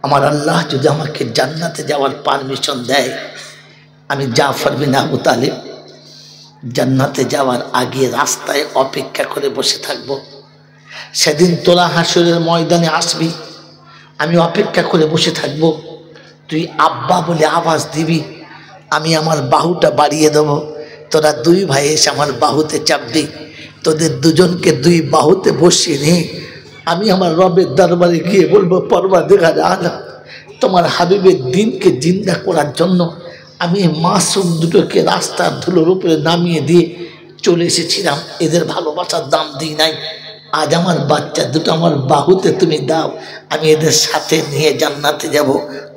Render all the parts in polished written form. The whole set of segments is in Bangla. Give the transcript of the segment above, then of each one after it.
আমার আল্লাহ যদি আমাকে জান্নাতে যাওয়ার পারমিশন দেয়, আমি জাফর বিন আবু তালেব জান্নাতে যাওয়ার আগে রাস্তায় অপেক্ষা করে বসে থাকব। সেদিন তোরা হাসরের ময়দানে আসবি, আমি অপেক্ষা করে বসে থাকব। তুই আব্বা বলে আওয়াজ দিবি, আমি আমার বাহুটা বাড়িয়ে দেবো। তোরা দুই ভাই এসে আমার বাহুতে চাপবি। তোদের দুজনকে দুই বাহুতে বসিয়ে নিয়ে আমি আমার রবের দরবারে গিয়ে বলবো, পরওয়ারদিগার আলম, তোমার হাবিবের দিনকে জিন্দা করার জন্য আমি মাসুম দুটোকে রাস্তার ধুলোর উপরে নামিয়ে দিয়ে চলে এসেছিলাম। এদের ভালোবাসার দাম দিই নাই। আজ আমার বাচ্চা দুটো আমার বাহুতে তুমি দাও, আমি এদের সাথে নিয়ে জান্নাতে যাব।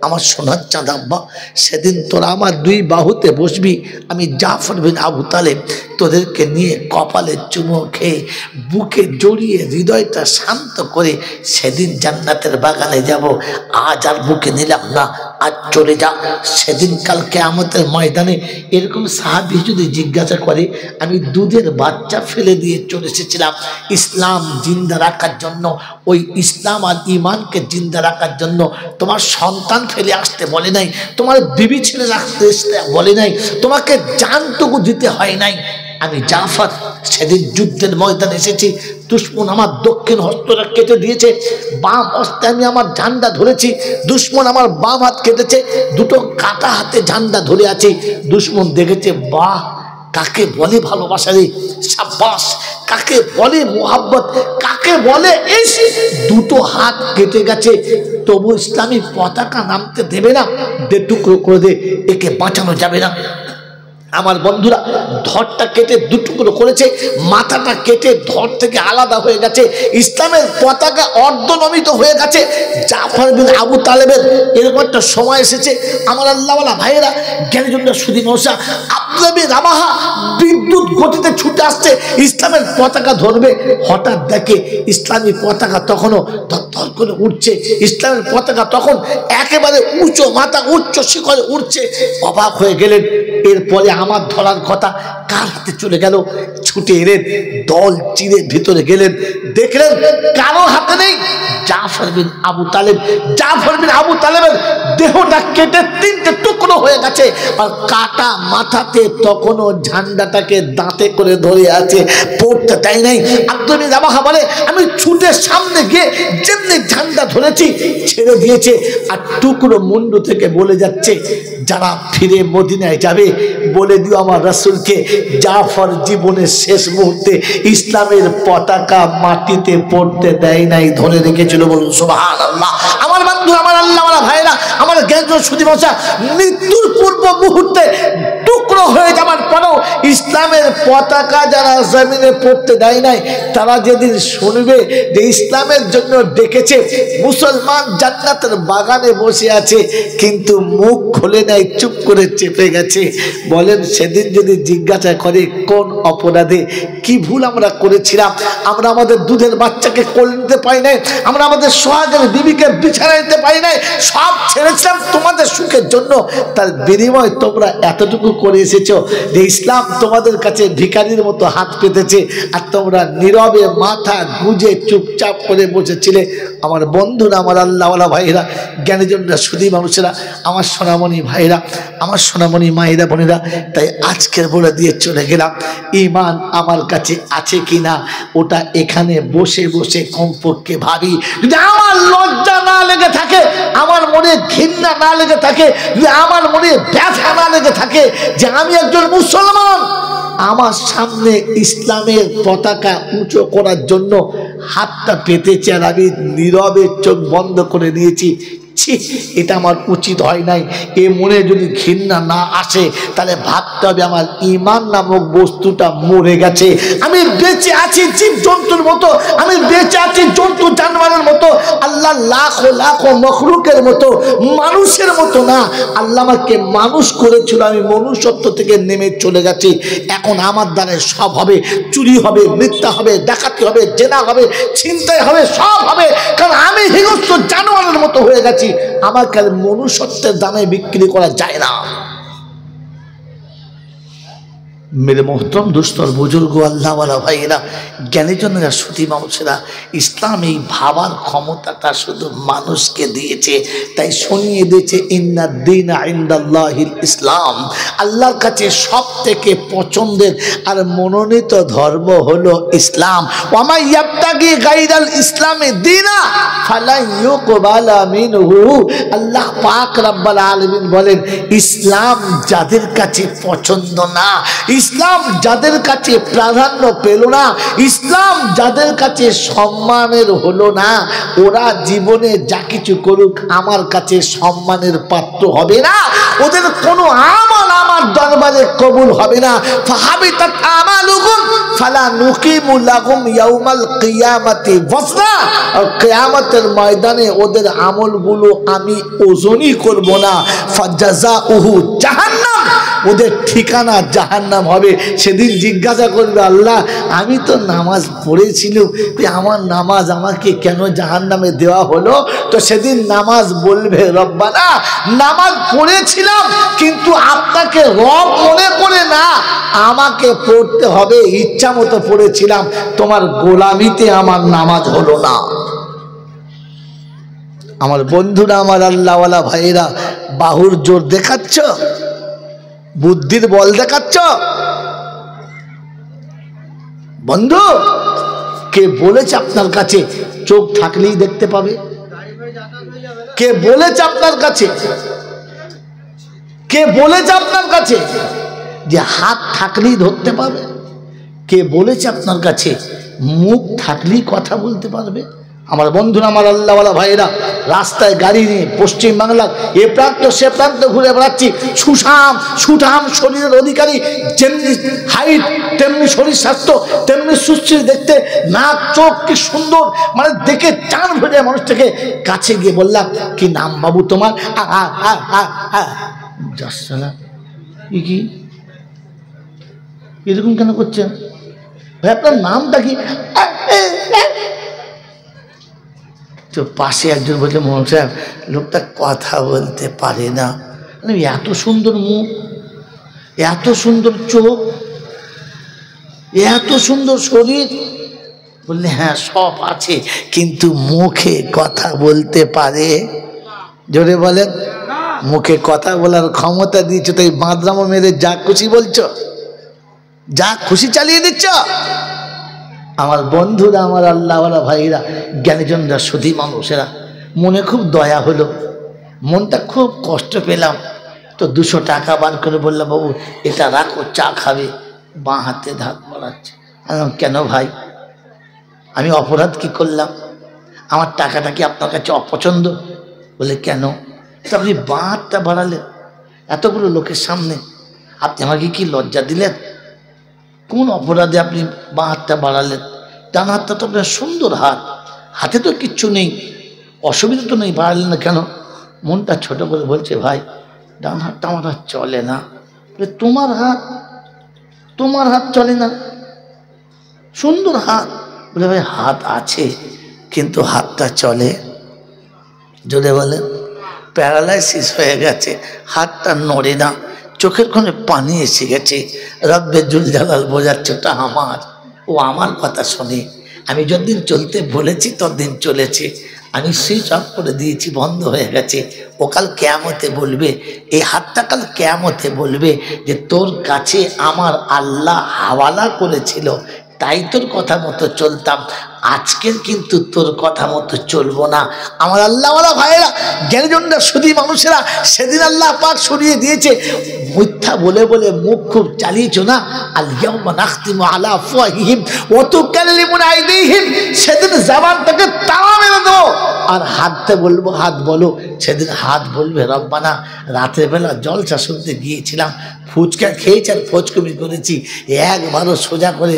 আমার সোনার চাঁদ আব্বা, সেদিন তোরা আমার দুই বাহুতে বসবি। আমি জাফর বিন আবু তালেব তোদেরকে নিয়ে কপালে চুমো খেয়ে বুকে জড়িয়ে হৃদয়টা শান্ত করে সেদিন জান্নাতের বাগানে যাব। আজ আর বুকে নিলাম না, আজ চলে যা। সেদিন কাল কিয়ামতের ময়দানে এরকম সাহাবী যদি জিজ্ঞাসা করে, আমি দুধের বাচ্চা ফেলে দিয়ে চলে এসেছিলাম ইসলাম জিন্দা রাখার জন্য, ওই ইসলাম আর ইমানকে জিন্দা রাখার জন্য। তোমার সন্তান ফেলে আসতে বলে নাই, তোমার বিবি ছেলে রাখতে বলে নাই, তোমাকে জানটুকু দিতে হয় নাই। আমি জাফর সেদিন যুদ্ধের ময়দানে এসেছি। দুশ্মন আমার দক্ষিণ হস্তটা কেটে দিয়েছে, বাম হস্তে আমি আমার ঝান্ডা ধরেছি। দুশ্মন আমার বাম হাত কেটেছে, দুটো কাটা হাতে ঝান্ডা ধরে আছি। দুশ্মন দেখেছে, বাহ, কাকে বলে ভালোবাসা রে, সাব্বাস, কাকে বলে মোহাব্বত, কাকে বলে ইস। দুটো হাত কেটে গেছে, তবু ইসলামী পতাকা নামতে দেবে না, দে টুকরো করে দে, একে বাঁচানো যাবে না। আমার বন্ধুরা ধরটা কেটে দুটুকরো করেছে, মাথাটা কেটে ধর থেকে আলাদা হয়ে গেছে, ইসলামের পতাকা অর্ধনমিত হয়ে গেছে। জাফর বিন আবু তালেবের এরকম একটা সময় এসেছে, আমার আল্লাহওয়ালা ভাইয়েরা, জ্ঞানীজনরা, সুদী মশা, আব্দুল্লাহ বিন রাওয়াহা বিদ্যুৎ গতিতে ছুটে আসছে ইসলামের পতাকা ধরবে। হঠাৎ দেখে ইসলামী পতাকা তখনও থরথর করে উঠছে, ইসলামের পতাকা তখন একেবারে উঁচু মাথা উচ্চ শিখরে উঠছে। অবাক হয়ে গেলেন। এরপরে আমার ধরার কথা কার হাতে চলে গেল, ছুটে এলেন, দল চিরে ভিতরে গেলেন, দেখলেন কারো হাতে নেই। জাফর বিন আবু তালেব, জাফর বিন আবু তালেবের দেহটা কেটে তিনটে টুকরো হয়ে গেছে, আর কাটা মাথাতে তখনও ঝান্ডাটাকে দাঁতে করে ধরে আছে, পড়তে দেয় নাই। আব্দুল্লাহ বিন রাওয়াহা বলে, আমি ছুটে সামনে গিয়ে যেমনি ঝান্ডা ধরেছি ছেড়ে দিয়েছে, আর টুকরো মুন্ডু থেকে বলে যাচ্ছে, যারা ফিরে মদিনায় যাবে বলে দিও আমার রাসূলকে, জাফর জীবনের শেষ মুহূর্তে ইসলামের পতাকা মাটিতে পড়তে দেয় নাই, ধরে রেখেছিল। বলুন সুবহানাল্লাহ। আমার বন্ধু, আমার আল্লাহওয়ালা ভাইরা, আমার জ্ঞানীজন সুদী মশা, মৃত্যুর পূর্ব মুহূর্তে টুকরো হয়ে যাওয়ার পরেও ইসলামের পতাকা যারা জমিনে পড়তে দেয় নাই, তারা যেদিন শুনবে যে ইসলামের জন্য ডেকেছে, মুসলমান জান্নাতের বাগানে বসে আছে কিন্তু মুখ খুলে নাই, চুপ করে চেপে গেছে, বলেন সেদিন যদি জিজ্ঞাসা করে কোন অপরাধে কি ভুল আমরা করেছিলাম, আমরা আমাদের দুধের বাচ্চাকে কোলে নিতে পারি নাই, আমরা আমাদের সোহাগের বিবিকে বিছানায় নিতে পারি নাই, সব ছেড়েছিলাম তোমাদের সুখের জন্য, তার বিনিময় তোমরা এতটুকু করে এসেছো যে ইসলাম তোমাদের কাছে ভিখারির মতো হাত পেতেছে, আর তোমরা নীরবে মাথা গুজে চুপচাপ করে বসেছিলে। আমার বন্ধুরা, আমার আল্লাহওয়ালা ভাইরা, জ্ঞানীজনরা, সুদী মানুষেরা, আমার সোনামণি ভাইরা, আমার সোনামণি মায়েরা, বোনেরা, তাই আজকের বলে দিয়ে চলে গেলাম, ঈমান আমার কাছে আছে কিনা ওটা এখানে বসে বসে কমপক্ষে ভাবি। যদি আমার লজ্জা না লেগে থাকে, আমার মনে ঘৃণা না লেগে থাকে, যদি আমার মনে ব্যথা না লেগে থাকে যে আমি একজন মুসলমান, আমার সামনে ইসলামের পতাকা উঁচু করার জন্য হাতটা পেতেছে আর আমি নীরবে চোখ বন্ধ করে নিয়েছি, এটা আমার উচিত হয় নাই, এ মনে যদি ঘৃণা না আসে তাহলে ভাবতে হবে আমার ঈমান নামক বস্তুটা মরে গেছে। আমি বেঁচে আছি জীব জন্তুর মতো, আমি বেঁচে আছি জন্তু জানোয়ারের মতো, আল্লাহ লাখো লাখো মখলুকের মতো, মানুষের মতো না। আল্লাহ আমাকে মানুষ করেছিল, আমি মনুষ্যত্ব থেকে নেমে চলে গেছি। এখন আমার দ্বারা সব হবে, চুরি হবে, মিথ্যা হবে, ডাকাতি হবে, জেনা হবে, ছিনতাই হবে, সব হবে, কারণ আমি হিংস্র জানোয়ারের মতো হয়ে গেছি। আমাকে মনুষ্যত্বের দামে বিক্রি করা যায় না। मेरे मोहतरम दोस्तों और बुजुर्गो अल्लाह वाला भाईरा ज्ञानीजनेरा श्रुति মানুষেরা ইসলাম এই ভাবার ক্ষমতাটা শুধু মানুষকে দিয়েছে তাই শুনিয়ে দিয়েছে ইন্নাদ-দীনা ইনদাল্লাহিল ইসলাম আল্লাহর কাছে সবথেকে পছন্দের আর মনোনীত ধর্ম হলো ইসলাম ওয়া মা ইয়াবতাগি গায়রাল ইসলামি দীনা ফালা ইউকবালা মিনহু আল্লাহ পাক রব্বুল আলামিন বলেন ইসলাম যাদের কাছে পছন্দ না ইসলাম যাদের কাছে প্রাধান্য পেল না ইসলাম যাদের কাছে সম্মানের হলো না ওরা জীবনে যা কিছু করুক আমার কাছে সম্মানের পাত্র হবে না ওদের কোনো আমল আমার দরবারে কবুল হবে না ফাহাবিতাত আমালুকুম ফালা নুকিমু লাহুম ইয়াউমাল কিয়ামাতি ওয়াজনা আর কিয়ামতের ময়দানে ওদের আমলগুলো আমি ওজনই করব না ফাজাজাউহু জাহান্নাম ওদের ঠিকানা জাহান্নাম হবে সেদিন জিজ্ঞাসা করবে আল্লাহ আমি তো নামাজ পড়েছিলাম আমার নামাজ আমাকে কেন জাহান্নামে দেওয়া হলো তো সেদিন নামাজ বলবে রব্বানা নামাজ পড়েছিলাম কিন্তু আপনাকে রব মনে করে না আমাকে পড়তে হবে ইচ্ছা মতো পড়েছিলাম তোমার গোলামিতে আমার নামাজ হলো না আমার বন্ধুরা আমার আল্লাহওয়ালা ভাইরা বাহুর জোর দেখাচ্ছ বুদ্ধির বল দেখাচ্ছ বন্ধু কে বলেছে আপনার কাছে চোখ থাকলেই দেখতে পাবে কে বলেছে আপনার কাছে কে বলেছে আপনার কাছে যে হাত থাকলেই ধরতে পাবে কে বলেছে আপনার কাছে মুখ থাকলেই কথা বলতে পারবে আমার বন্ধুরা আমার আল্লাহওয়ালা ভাইরা রাস্তায় গাড়ি নিয়ে পশ্চিম বাংলার এ প্রান্ত সে প্রান্ত ঘুরে বেড়াচ্ছি সুঠাম শরীরের অধিকারী যেমনি হাইট তেমনি শরীর স্বাস্থ্য তেমনি সুস্থির দেখতে নাক চোখ কি সুন্দর মানে দেখে চান ভরে মানুষ থেকে কাছে গিয়ে বললাম কি নাম বাবু তোমার কি এরকম কেন করছেন ভাই আপনার নামটা কি তো পাশে একজন বলছে মোহন সাহেব লোকটা কথা বলতে পারে না এত সুন্দর মুখ এত সুন্দর চোখ এত সুন্দর শরীর বললে হ্যাঁ সব আছে কিন্তু মুখে কথা বলতে পারে জোরে বলেন মুখে কথা বলার ক্ষমতা দিয়েছো তাই বাঁদরামো মেরে যা খুশি বলছো যা খুশি চালিয়ে দিচ্ছ আমার বন্ধুরা আমার আল্লাহওয়ালা ভাইরা জ্ঞানীজনরা সুধী মানুষেরা মনে খুব দয়া হলো মনটা খুব কষ্ট পেলাম তো 200 টাকা বার করে বললাম বাবু এটা রাখো চা খাবে বাঁ হাতে ধাত বাড়াচ্ছে কেন ভাই আমি অপরাধ কি করলাম আমার টাকাটা কি আপনার কাছে অপছন্দ বলে কেন তো আপনি বাঁ হাতটা বাড়ালেন এতগুলো লোকের সামনে আপনি আমাকে কি লজ্জা দিলেন কোন অপরাধে আপনি বাঁ হাতটা বাড়ালেন ডান হাতটা তো আপনার সুন্দর হাত হাতে তো কিচ্ছু নেই অসুবিধা তো নেই বাড়ালেন না কেন মনটা ছোট করে বলছে ভাই ডান হাতটা আমার হাত চলে না তোমার হাত চলে না সুন্দর হাত বলে ভাই হাত আছে কিন্তু হাতটা চলে যদি বলেন প্যারালাইসিস হয়ে গেছে হাতটা নড়ে না চোখের কোণে পানি এসে গেছে রব্বে জুল জালাল বোঝাচ্ছে ওটা আমার ও আমার কথা শোনে আমি যতদিন চলতে বলেছি ততদিন চলেছে আমি সুইচ অফ করে দিয়েছি বন্ধ হয়ে গেছে ও কাল কিয়ামতে বলবে এই হাতটা কাল কিয়ামতে বলবে যে তোর কাছে আমার আল্লাহ হাওয়ালা করেছিল তাই তোর কথা মতো চলতাম আজকের কিন্তু তোর কথা মতো চলবো না আমার আল্লাহওয়ালা ভাইয়েরা জ্ঞানীজনরা শুধু মানুষেরা সেদিন আল্লাহ পাক সরিয়ে দিয়েছে মিথ্যা বলে বলে মুখ খুব চালিয়েছো না আল-ইয়াওমা নাখতিমু আলা আফওয়াহিহিম ওয়া তুকাল্লিমুনা আইদিহিম সেদিন জবানটাকে তালা মেরে দেবো আর হাততে বলবো হাত বলো সেদিন হাত বলবে রব্বানা রাতের বেলা জলসা শুনতে গিয়েছিলাম ফুচকা খেয়েছি আর ফচকমি করেছি একবারও সোজা করে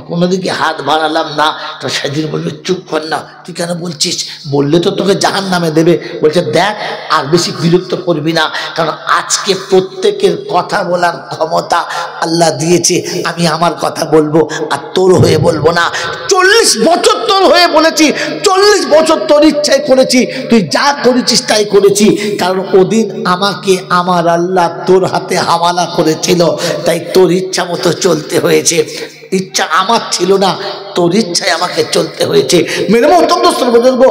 কোনো দিকে হাত বাড়ালাম না তো সেদিন বলবে চুপ কর না তুই কেন বলছিস বললে তো তোকে জাহান্নামে দেবে বলছে দেখ আর বেশি বিরক্ত করবি না কারণ আজকে প্রত্যেকের কথা বলার ক্ষমতা আল্লাহ দিয়েছে আমি আমার কথা বলবো আর তোর হয়ে বলবো না 40 বছর তোর হয়ে বলেছি 40 বছর তোর ইচ্ছায় করেছি তুই যা করেছিস তাই করেছি কারণ ওদিন আমাকে আমার আল্লাহ তোর হাতে হাওয়ালা মানা করেছিল, তাই তোর ইচ্ছা মতো চলতে হয়েছে। ইচ্ছা আমার ছিল না, তোর ইচ্ছায় আমাকে চলতে হয়েছে। মেরে মোহতরম দোস্ত বুজুর্গ,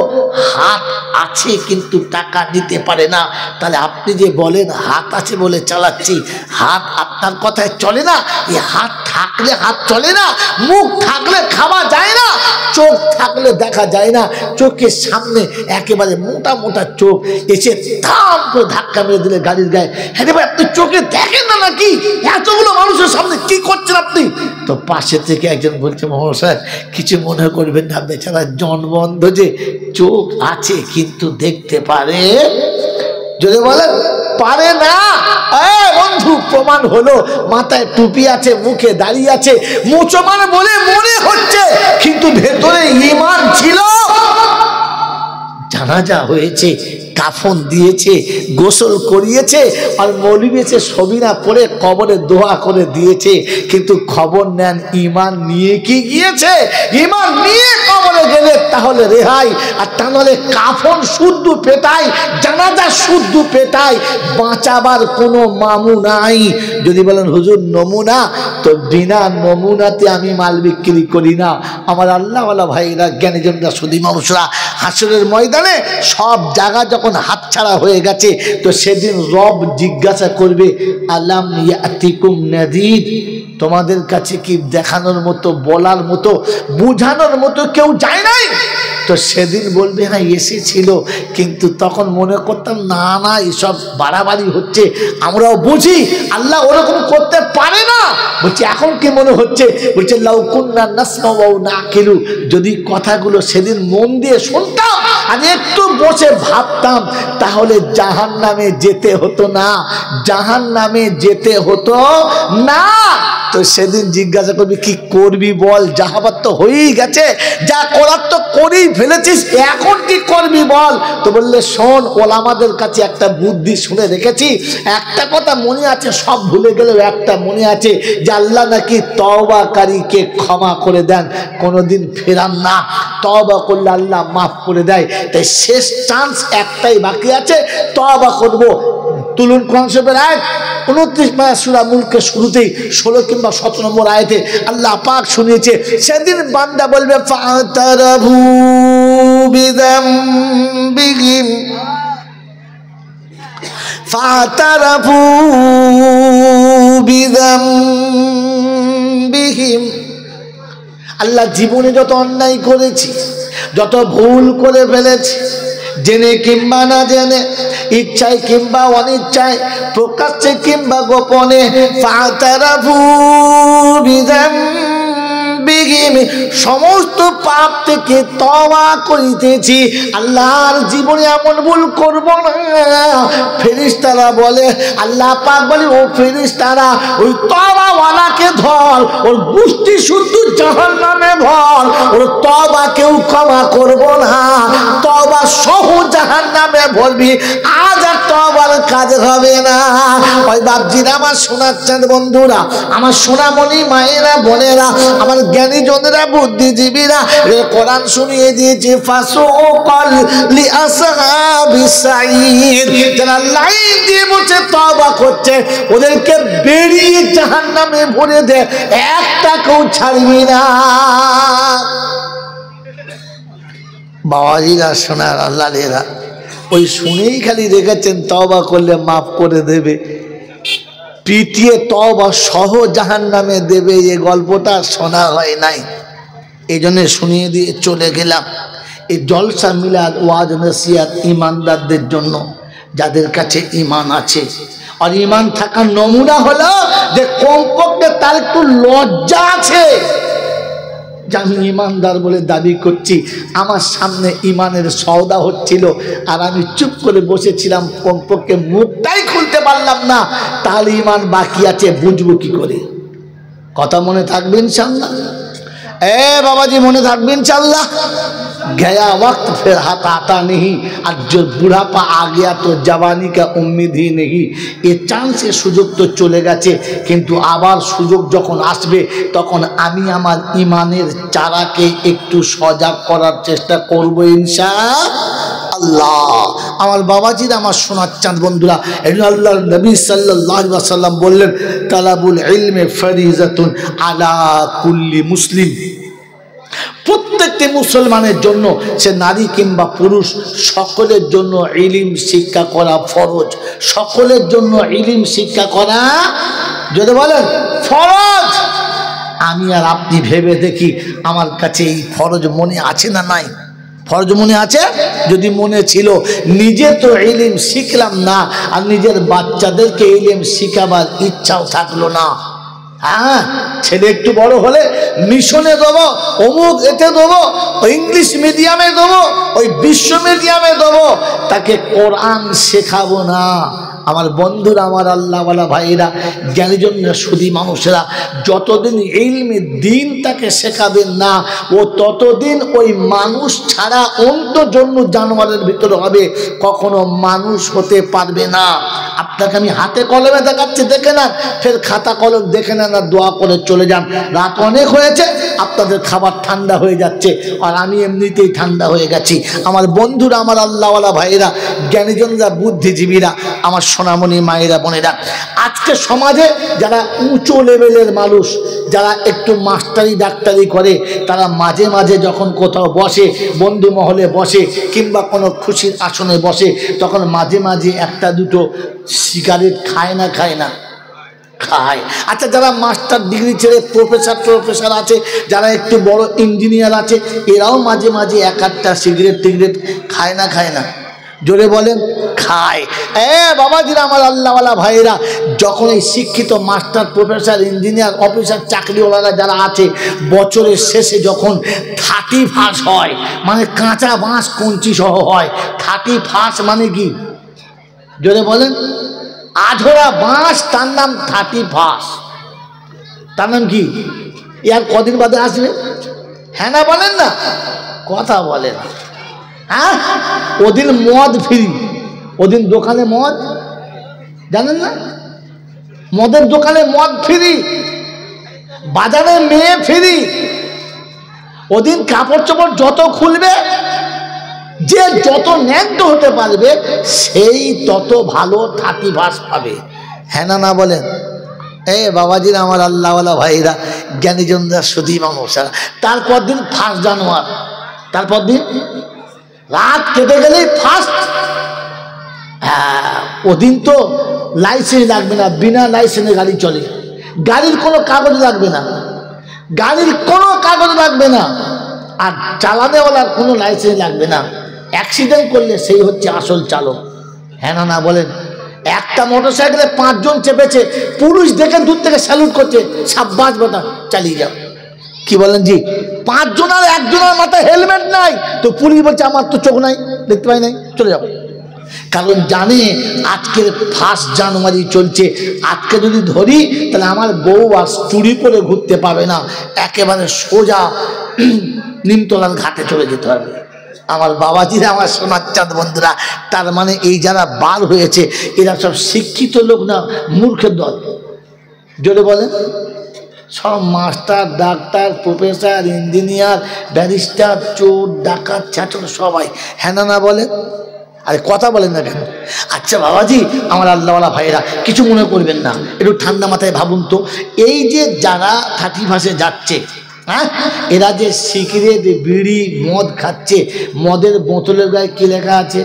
হাত আছে কিন্তু টাকা নিতে পারে না। তাহলে আপনি যে বলেন হাত আছে বলে চালাচ্ছি, হাত আপনার কথায় চলে না? এই হাত থাকলে হাত চলে না, মুখ থাকলে খাওয়া যায় না, চোখ থাকলে দেখা যায় না। চোখের সামনে একেবারে মোটা মোটা চোখ এসে ধাম করে ধাক্কা মেরে দিলে গাড়ির গায়ে, হ্যাঁ ভাই আপনি চোখে দেখেন না নাকি? এতগুলো মানুষের সামনে কি করছেন আপনি? তো পাশে থেকে একজন বলছে, মহাশয় কিছু মনে করবেন না, বেচারা জনবন্ধ যে, চোখ আছে কিন্তু দেখতে পারে, যদি বলেন পারে না। বন্ধু প্রমাণ হলো, মাথায় টুপি আছে, মুখে দাঁড়িয়ে আছে, মুসলমান বলে মনে হচ্ছে, কিন্তু ভেতরে ঈমান ছিল। জানাজা হয়েছে, কাফন দিয়েছে, গোসল করিয়েছে, আর মৌলবি এসে সবিনা পড়ে কবরে দোয়া করে দিয়েছে, কিন্তু খবর নেন ঈমান নিয়ে কি গিয়েছে? ঈমান নিয়ে কবরে গেলে তাহলে রেহাই, আর তা নাহলে কাফন শুদ্ধ পেটায়, জানাজা শুদ্ধ পেটায়, বাঁচাবার কোনো মামু নাই। যদি বলেন হুজুর নমুনা, তো বিনা নমুনাতে আমি মাল বিক্রি করি না। আমার আল্লাহওয়ালা ভাইরা, জ্ঞানীজনরা, সুধী মানুষরা, হাসরের ময়দানে সব জায়গা যখন হাতছাড়া হয়ে গেছে, তো সেদিন রব জিজ্ঞাসা করবে, আলাম ইয়াতিকুম নাযীর, তোমাদের কাছে কি দেখানোর মতো, বলার মতো, বুঝানোর মতো কেউ যায় নাই? তো সেদিন বলবে হ্যাঁ এসেছিল, কিন্তু তখন মনে করতাম না না এসব বাড়াবাড়ি হচ্ছে, আমরাও বুঝি আল্লাহ ওরকম করতে পারে না। বলছি এখন কি মনে হচ্ছে? বলছে লাউ কুন্না নাসমাউ ওয়া নাকিলু, যদি কথাগুলো সেদিন মন দিয়ে শুনতাম আর একটু বসে ভাবতাম, তাহলে জাহান্নামে যেতে হতো না, জাহান্নামে যেতে হতো না। তো সেদিন জিজ্ঞাসা করবি কি করবি বল, যাহাবার তো হয়েই গেছে, যা করার তো করেই ফেলেছিস, এখন কি করবি বল। তো বললে শোন, ওলামাদের কাছে একটা বুদ্ধি শুনে রেখেছি, একটা কথা মনে আছে, সব ভুলে গেলেও একটা মনে আছে, যে আল্লাহ নাকি তওবাকারীকে ক্ষমা করে দেন, কোনোদিন ফেরান না, তওবা করলে আল্লাহ মাফ করে দেয়। তাই শেষ চান্স একটাই বাকি আছে, তওবা করব। তুলুন কোরআন শরীফের আয়াত 29 পারা সূরা মুলকের শুরুতেই 16 কিংবা 17 নম্বর আয়াতে আল্লাহ পাক শুনিয়েছে, সেদিন বান্দা বলবে ফাতারাবু বিযামবিহিম, ফাতারাবু বিযামবিহিম। আল্লাহ জীবনে যত অন্যায় করেছি, যত ভুল করে ফেলেছি, জেনে কিংবা না জেনে, ইচ্ছায় কিংবা অনিচ্ছায়, প্রকাশ্যে কিংবা গোপনে, ফাতারাফু বিযামবিহিম, সমস্ত পাপ থেকে তওবা করিতেছি, আল্লাহর জীবনে এমন ভুল করব না। ফেরেশতারা বলে, আল্লাহ পাক বলে, ও ফেরেশতারা ওই তওবাওয়ালাকে ধর, ওর গোষ্ঠী শুদ্ধ জাহান্নামে ভর, ওর তওবা কেউ ক্ষমা করব না, তওবা সহ জাহান্নামে ভরবি, আজ আর তওবার কাজ হবে না। ওই বাপজিরা, আমার শোনাচ্ছেন বন্ধুরা, আমার সোনামণি মায়েরা, বোনেরা, আমার জ্ঞানী জনেরা, বুদ্ধিজীবীরা, কোরআন শুনিয়ে দিয়েছে, ফাসুকাল লিআসহাবিস সাঈদ, যারা লাইন দিয়ে বসে তওবা করছে, ওদেরকে বেরিয়ে জাহান্নামে ভরে দে, একটা কেউ ছাড়বি না। বাবাজিরা, শোনার আল্লাহরা, ওই শুনেই খালি রেখেছেন তওবা করলে মাফ করে দেবে, পিটিয়ে তওবা সহ জাহান্নামে দেবে, এই গল্পটা শোনা হয় নাই, এই জন্য শুনিয়ে দিয়ে চলে গেলাম। এই জলসা মিলাদ ওয়াজ নসিহত ইমানদারদের জন্য, যাদের কাছে ঈমান আছে। আর ঈমান থাকার নমুনা হলো যে কমপক্ষে তার একটু লজ্জা আছে, যে আমি ইমানদার বলে দাবি করছি, আমার সামনে ইমানের সওদা হচ্ছিল আর আমি চুপ করে বসেছিলাম, কমপক্ষে মুখটাই খুলতে পারলাম না, তাহলে ইমান বাকি আছে, বুঝবো কি করে? কথা মনে থাকবে ইনশাআল্লাহ? बाबाजी मने थाकबे इंशाअल्लाह। गया वक्त फिर हाथ आता नहीं, और जो बुढ़ापा आ गया तो जवानी का उम्मीद ही नहीं। ये चांस ये सुযোগ तो चले गेছে, किन्तु आबार सुযোগ যখন আসবে তখন আমি আমার ঈমানের চারাকে একটু সজাগ করার চেষ্টা করব ইনশাআল্লাহ। আল্লাহ, আমার বাবাজিরা, আমার সোনার চাঁদ বন্ধুরা, আল্লাহর নবী সাল্লাল্লাহু আলাইহি ওয়াসাল্লাম বললেন, তালাবুল ইলমি ফরিজাতুন আলা কুল্লি মুসলিম। প্রত্যেকটি মুসলমানের জন্য, সে নারী কিংবা পুরুষ, সকলের জন্য ইলম শিক্ষা করা ফরজ। সকলের জন্য ইলম শিক্ষা করা, যদি বলেন ফরজ। আমি আর আপনি ভেবে দেখি আমার কাছে এই ফরজ মনে আছে না নাই? ফরজ মনে আছে? যদি মনে ছিল, নিজে তো ইলম শিখলাম না, আর নিজের বাচ্চাদেরকে ইলম শিখাবার ইচ্ছাও থাকলো না। হ্যাঁ, ছেলে একটু বড় হলে মিশনে দেবো, অমুক এতে দেবো, ইংলিশ মিডিয়ামে দেবো, ওই বিশ্ব মিডিয়ামে দেবো, তাকে কোরআন শেখাবো না। আমার বন্ধুরা, আমার আল্লাহওয়ালা ভাইয়েরা, জ্ঞানীজনরা, সুধী মানুষেরা, যতদিন ইলমে দ্বীন তাকে শেখাবেন না, ও ততদিন ওই মানুষ ছাড়া অন্য জন্য জানোয়ারের ভিতরে হবে, কখনো মানুষ হতে পারবে না। আপনাকে আমি হাতে কলমে দেখাচ্ছি, দেখে না, ফের খাতা কলম দেখে নেন, আর দোয়া করে চলে যান। রাত অনেক হয়েছে, আপনাদের খাবার ঠান্ডা হয়ে যাচ্ছে, আর আমি এমনিতেই ঠান্ডা হয়ে গেছি। আমার বন্ধুরা, আমার আল্লাহওয়ালা ভাইয়েরা, জ্ঞানীজনরা, বুদ্ধিজীবীরা, আমার সোনামণি মায়েরা, বোনেরা, আজকে সমাজে যারা উঁচু লেভেলের মানুষ, যারা একটু মাস্টারি ডাক্তারি করে, তারা মাঝে মাঝে যখন কোথাও বসে, বন্ধু মহলে বসে, কিংবা কোনো খুশির আসনে বসে, তখন মাঝে মাঝে একটা দুটো সিগারেট খায় না? খায় না? খায়। আচ্ছা, যারা মাস্টার ডিগ্রি ছেড়ে প্রফেসর আছে, যারা একটু বড় ইঞ্জিনিয়ার আছে, এরাও মাঝে মাঝে এক আধটা সিগারেট টিগারেট খায় না? খায় না? জোরে বলেন, খায়। বাবাজিরা, আমার আল্লাহওয়ালা ভাইয়েরা, যখন এই শিক্ষিত মাস্টার, প্রফেসর, ইঞ্জিনিয়ার, অফিসার, চাকরিওয়ালারা যারা আছে, বছরের শেষে যখন 31 হয়, মানে কাঁচা বাঁশ কঞ্চি সহ হয়। 31 মানে কি? জোরে বলেন। আধরা বাঁশ, তার নাম 31। তার নাম কি? ইয়ার কদিন বাদে আসবে? হ্যাঁ না বলেন না? কথা বলে না। হ্যাঁ, ওদিন মদ ফ্রি, ওদিন দোকানে মদ, জানেন না? মদের দোকানে মদ ফ্রি, বাজারে মেয়ে ফ্রি। ওদিন কাপড় চোপড় যত খুলবে, যে যত ন্যায্য হতে পারবে, সেই তত ভালো 31 পাবে। হ্যাঁ না বলেন? বাবাজিরা, আমার আল্লাহওয়ালা ভাইরা, জ্ঞানীজনরা, সুধী মানুষরা, তারপর দিন 1 জানুয়ারি, তারপর দিন রাত কেটে গেলেই ফার্স্ট। ওদিন তো লাইসেন্স লাগবে না, বিনা লাইসেন্সে গাড়ি চলে, গাড়ির কোনো কাগজ লাগবে না, গাড়ির কোনো কাগজ লাগবে না, আর চালানেওয়ালার কোনো লাইসেন্স লাগবে না। অ্যাক্সিডেন্ট করলে সেই হচ্ছে আসল চালক। হ্যাঁ না বলেন? একটা মোটরসাইকেলে 5 জন চেপেছে, পুলিশ দেখে দূর থেকে স্যালুট করছে, সাব্বাস বেটা, চালিয়ে যাও। কি বলেন জি? 5 জন আর 1 জনের মাথায় হেলমেট নাই, তো পুলিশ বলছে আমার তো চোখ নাই, দেখতে পাই নাই, চলে যাও। কারণ জানে আজকের 1 জানুয়ারি চলছে, আজকে যদি ধরি তাহলে আমার বউ আর চুরি করে ঘুরতে পাবে না, একেবারে সোজা নিমতলার ঘাটে চলে যেতে হবে। আমার বাবাজিরা, আমার সোনার চাঁদ বন্ধুরা, তার মানে এই যারা বার হয়েছে, এরা সব শিক্ষিত লোক না, মূর্খের দল। জোরে বলেন। সব master, doctor, professor, engineer, barrister, চোর, ডাকাত, ছাত্র, সবাই। হ্যাঁ না বলে? আরে কথা বলেন না কেন? আচ্ছা বাবাজি, আমার আল্লাহওয়ালা ভাইয়েরা, কিছু মনে করবেন না, একটু ঠান্ডা মাথায় ভাবুন তো। এই যে যারা 31 যাচ্ছে, হ্যাঁ, এরা যে সিগারেট, বিড়ি, মদ খাচ্ছে, মদের বোতলের গায়ে কি লেখা আছে?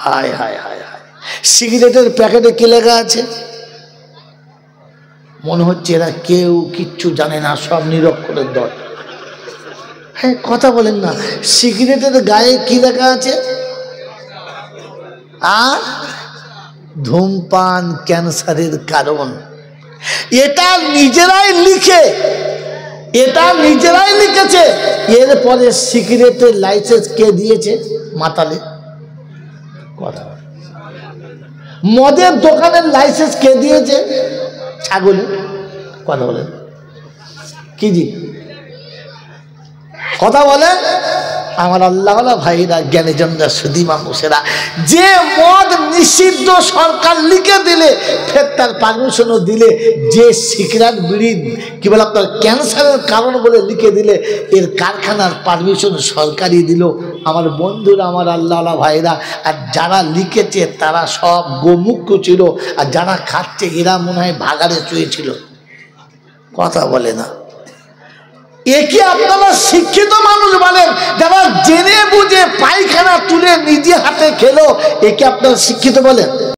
হায় হায় হায় হায়। সিগারেটের প্যাকেটে কি লেখা আছে? মনে হচ্ছে এরা কেউ কিচ্ছু জানে না, সব নিরক্ষরের দল। হ্যাঁ, কথা বলেন না। সিগারেটের গায়ে কি লেখা আছে? আর ধূমপান ক্যান্সারের কারণ। এটা নিজেরাই লিখে, এটা নিজেরাই লিখেছে। এরপরে সিগারেটের লাইসেন্স কে দিয়েছে? মাতালে। কথা। মদের দোকানের লাইসেন্স কে দিয়েছে? ছাগলে। কথা বলেন। কি জি? কথা বলে। আমার আল্লাহওয়ালা ভাইরা, জ্ঞানীজনরা, সুধী মানুষেরা, যে মদ নিষিদ্ধ সরকার লিখে দিলে, ফের তার পারমিশনও দিলে, যে সিগারেট বিড়ি কি বলে আপনার ক্যান্সারের কারণ বলে লিখে দিলে, এর কারখানার পারমিশন সরকারই দিল। আমার বন্ধুরা, আমার আল্লাহওয়ালা ভাইরা, আর যারা লিখেছে তারা সব গোমুখ্য ছিল, আর যারা খাচ্ছে এরা মনে হয় ভাগাড়ে চুয়েছিল। কথা বলে না। একে আপনারা শিক্ষিত মানুষ বলেন? যারা জেনে বুঝে পায়খানা তুলে নিজে হাতে খেলো, একে আপনারা শিক্ষিত বলেন?